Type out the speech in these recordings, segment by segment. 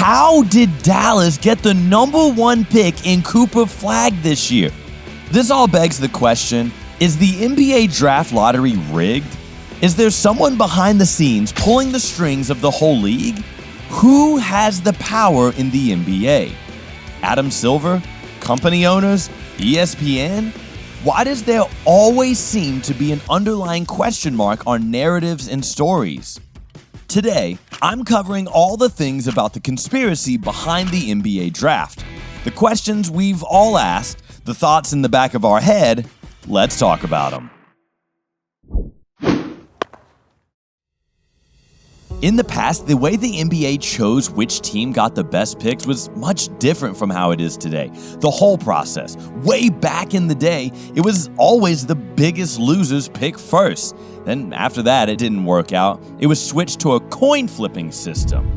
How did Dallas get the number 1 pick in Cooper Flagg this year? This all begs the question, is the NBA draft lottery rigged? Is there someone behind the scenes pulling the strings of the whole league? Who has the power in the NBA? Adam Silver? Company owners? ESPN? Why does there always seem to be an underlying question mark on narratives and stories? Today, I'm covering all the things about the conspiracy behind the NBA draft. The questions we've all asked, the thoughts in the back of our head. Let's talk about them. In the past, the way the NBA chose which team got the best picks was much different from how it is today. The whole process, way back in the day, it was always the biggest losers pick first. Then after that, it didn't work out. It was switched to a coin flipping system.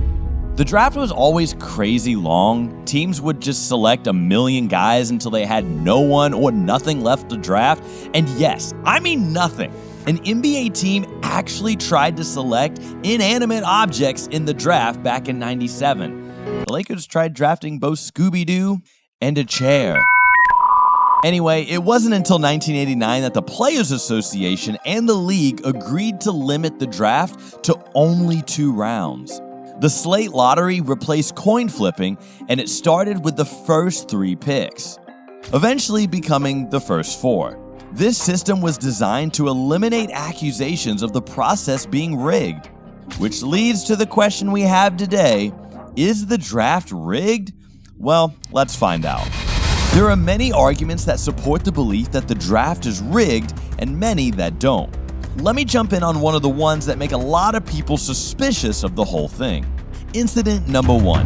The draft was always crazy long. Teams would just select 1 million guys until they had no one or nothing left to draft. And yes, I mean nothing. An NBA team actually tried to select inanimate objects in the draft back in '97. The Lakers tried drafting both Scooby-Doo and a chair. Anyway, it wasn't until 1989 that the Players Association and the league agreed to limit the draft to only 2 rounds. The slate lottery replaced coin flipping, and it started with the first 3 picks, eventually becoming the first 4. This system was designed to eliminate accusations of the process being rigged, which leads to the question we have today: is the draft rigged? Well, let's find out. There are many arguments that support the belief that the draft is rigged and many that don't. Let me jump in on one of the ones that make a lot of people suspicious of the whole thing. Incident number 1.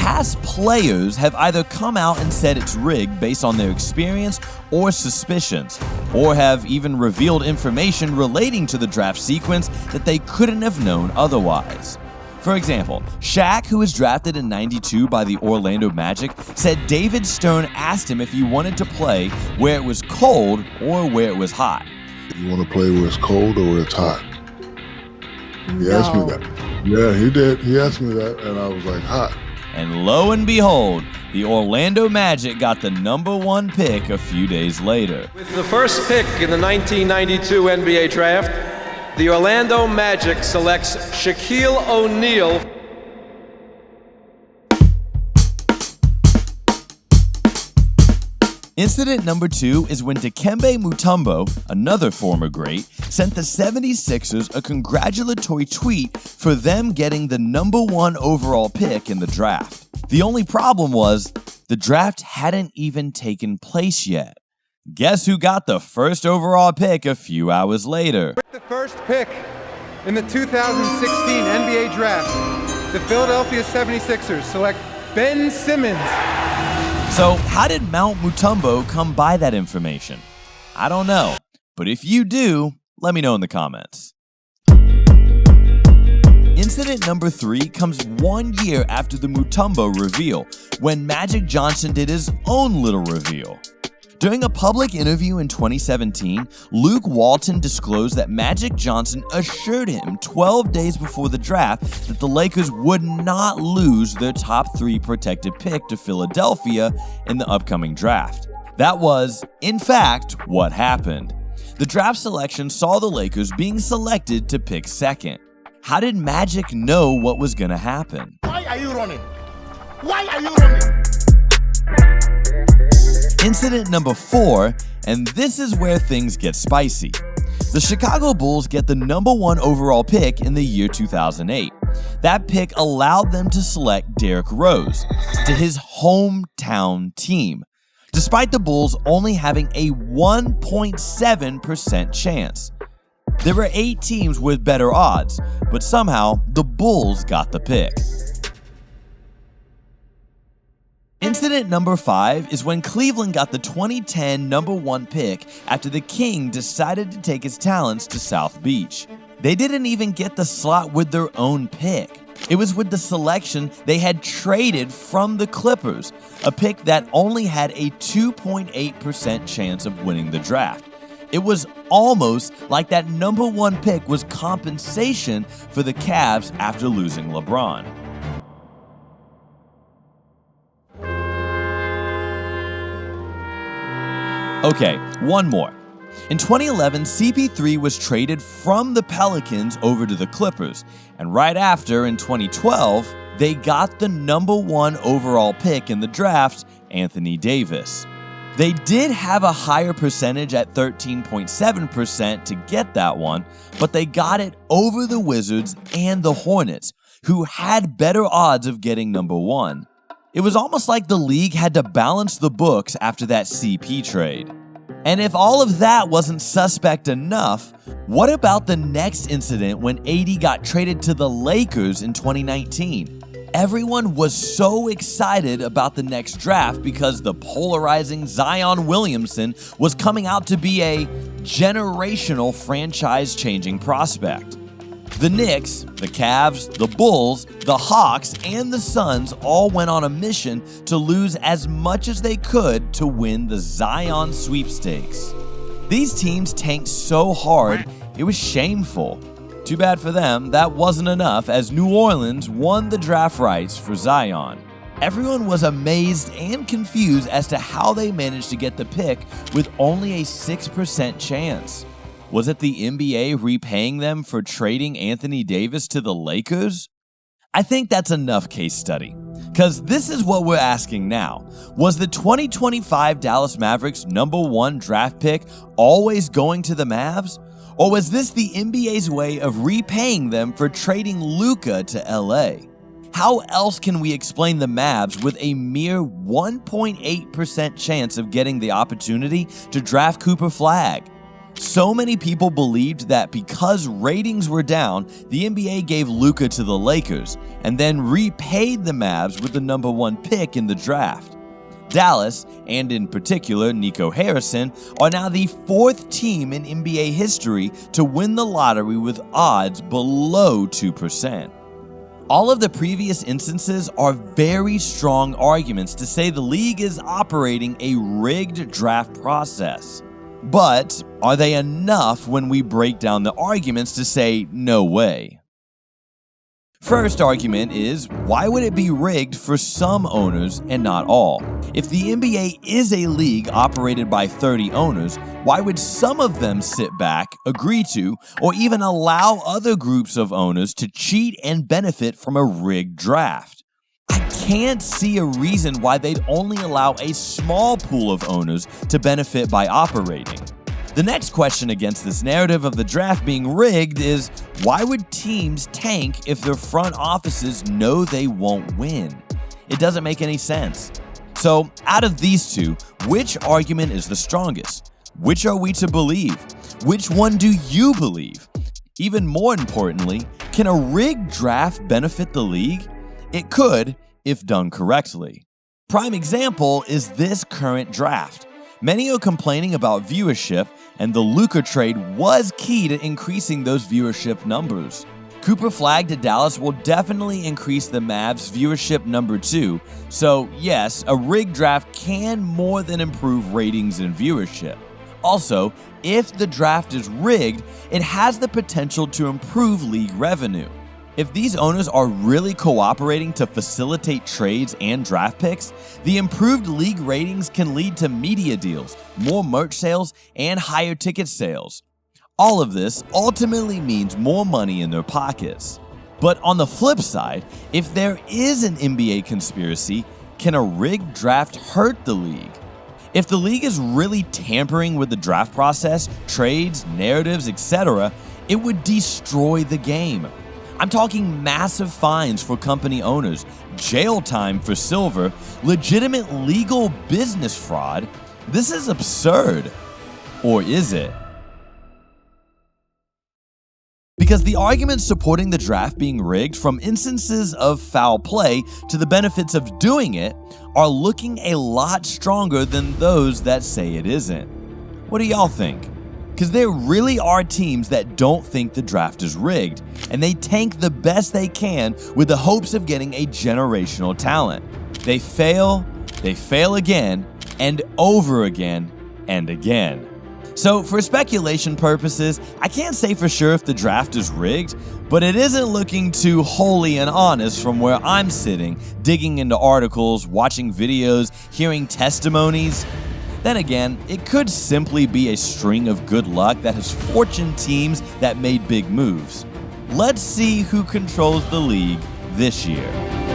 Past players have either come out and said it's rigged based on their experience or suspicions, or have even revealed information relating to the draft sequence that they couldn't have known otherwise. For example, Shaq, who was drafted in '92 by the Orlando Magic, said David Stern asked him if he wanted to play where it was cold or where it was hot. You want to play where it's cold or where it's hot? He asked me that. Yeah, he did. He asked me that, and I was like, hot. And lo and behold, the Orlando Magic got the number 1 pick a few days later. With the first pick in the 1992 NBA draft, the Orlando Magic selects Shaquille O'Neal. Incident number 2 is when Dikembe Mutombo, another former great, sent the 76ers a congratulatory tweet for them getting the number 1 overall pick in the draft. The only problem was, the draft hadn't even taken place yet. Guess who got the first overall pick a few hours later? The first pick in the 2016 NBA draft, the Philadelphia 76ers select Ben Simmons. So how did Mount Mutombo come by that information? I don't know, but if you do, let me know in the comments. Incident number 3 comes 1 year after the Mutombo reveal, when Magic Johnson did his own little reveal. During a public interview in 2017, Luke Walton disclosed that Magic Johnson assured him 12 days before the draft that the Lakers would not lose their top 3 protected pick to Philadelphia in the upcoming draft. That was, in fact, what happened. The draft selection saw the Lakers being selected to pick second. How did Magic know what was going to happen? Why are you running? Why are you running? Incident number 4, and this is where things get spicy. The Chicago Bulls get the number 1 overall pick in the year 2008. That pick allowed them to select Derrick Rose to his hometown team, despite the Bulls only having a 1.7% chance. There were 8 teams with better odds, but somehow the Bulls got the pick. Incident number 5 is when Cleveland got the 2010 number 1 pick after the King decided to take his talents to South Beach. They didn't even get the slot with their own pick. It was with the selection they had traded from the Clippers, a pick that only had a 2.8% chance of winning the draft. It was almost like that number 1 pick was compensation for the Cavs after losing LeBron. Okay, one more. In 2011, CP3 was traded from the Pelicans over to the Clippers, and right after, in 2012, they got the number 1 overall pick in the draft, Anthony Davis. They did have a higher percentage at 13.7% to get that one, but they got it over the Wizards and the Hornets, who had better odds of getting number 1. It was almost like the league had to balance the books after that CP trade. And if all of that wasn't suspect enough, what about the next incident when AD got traded to the Lakers in 2019? Everyone was so excited about the next draft because the polarizing Zion Williamson was coming out to be a generational franchise-changing prospect. The Knicks, the Cavs, the Bulls, the Hawks, and the Suns all went on a mission to lose as much as they could to win the Zion sweepstakes. These teams tanked so hard, it was shameful. Too bad for them, that wasn't enough as New Orleans won the draft rights for Zion. Everyone was amazed and confused as to how they managed to get the pick with only a 6% chance. Was it the NBA repaying them for trading Anthony Davis to the Lakers? I think that's enough case study, because this is what we're asking now. Was the 2025 Dallas Mavericks number 1 draft pick always going to the Mavs? Or was this the NBA's way of repaying them for trading Luka to LA? How else can we explain the Mavs with a mere 1.8% chance of getting the opportunity to draft Cooper Flagg? So many people believed that because ratings were down, the NBA gave Luka to the Lakers and then repaid the Mavs with the number 1 pick in the draft. Dallas, and in particular Nico Harrison, are now the 4th team in NBA history to win the lottery with odds below 2%. All of the previous instances are very strong arguments to say the league is operating a rigged draft process. But are they enough when we break down the arguments to say no way? First argument is, why would it be rigged for some owners and not all? If the NBA is a league operated by 30 owners, why would some of them sit back, agree to, or even allow other groups of owners to cheat and benefit from a rigged draft? I can't see a reason why they'd only allow a small pool of owners to benefit by operating. The next question against this narrative of the draft being rigged is, why would teams tank if their front offices know they won't win? It doesn't make any sense. So, out of these two, which argument is the strongest? Which are we to believe? Which one do you believe? Even more importantly, can a rigged draft benefit the league? It could, if done correctly. Prime example is this current draft. Many are complaining about viewership, and the Luka trade was key to increasing those viewership numbers. Cooper Flagg to Dallas will definitely increase the Mavs' viewership number 2, so yes, a rigged draft can more than improve ratings and viewership. Also, if the draft is rigged, it has the potential to improve league revenue. If these owners are really cooperating to facilitate trades and draft picks, the improved league ratings can lead to media deals, more merch sales, and higher ticket sales. All of this ultimately means more money in their pockets. But on the flip side, if there is an NBA conspiracy, can a rigged draft hurt the league? If the league is really tampering with the draft process, trades, narratives, etc., it would destroy the game. I'm talking massive fines for company owners, jail time for silver, legitimate legal business fraud. This is absurd. Or is it? Because the arguments supporting the draft being rigged, from instances of foul play to the benefits of doing it, are looking a lot stronger than those that say it isn't. What do y'all think? Because there really are teams that don't think the draft is rigged, and they tank the best they can with the hopes of getting a generational talent. They fail again, and over again, and again. So for speculation purposes, I can't say for sure if the draft is rigged, but it isn't looking too holy and honest from where I'm sitting, digging into articles, watching videos, hearing testimonies. Then again, it could simply be a string of good luck that has fortuned teams that made big moves. Let's see who controls the league this year.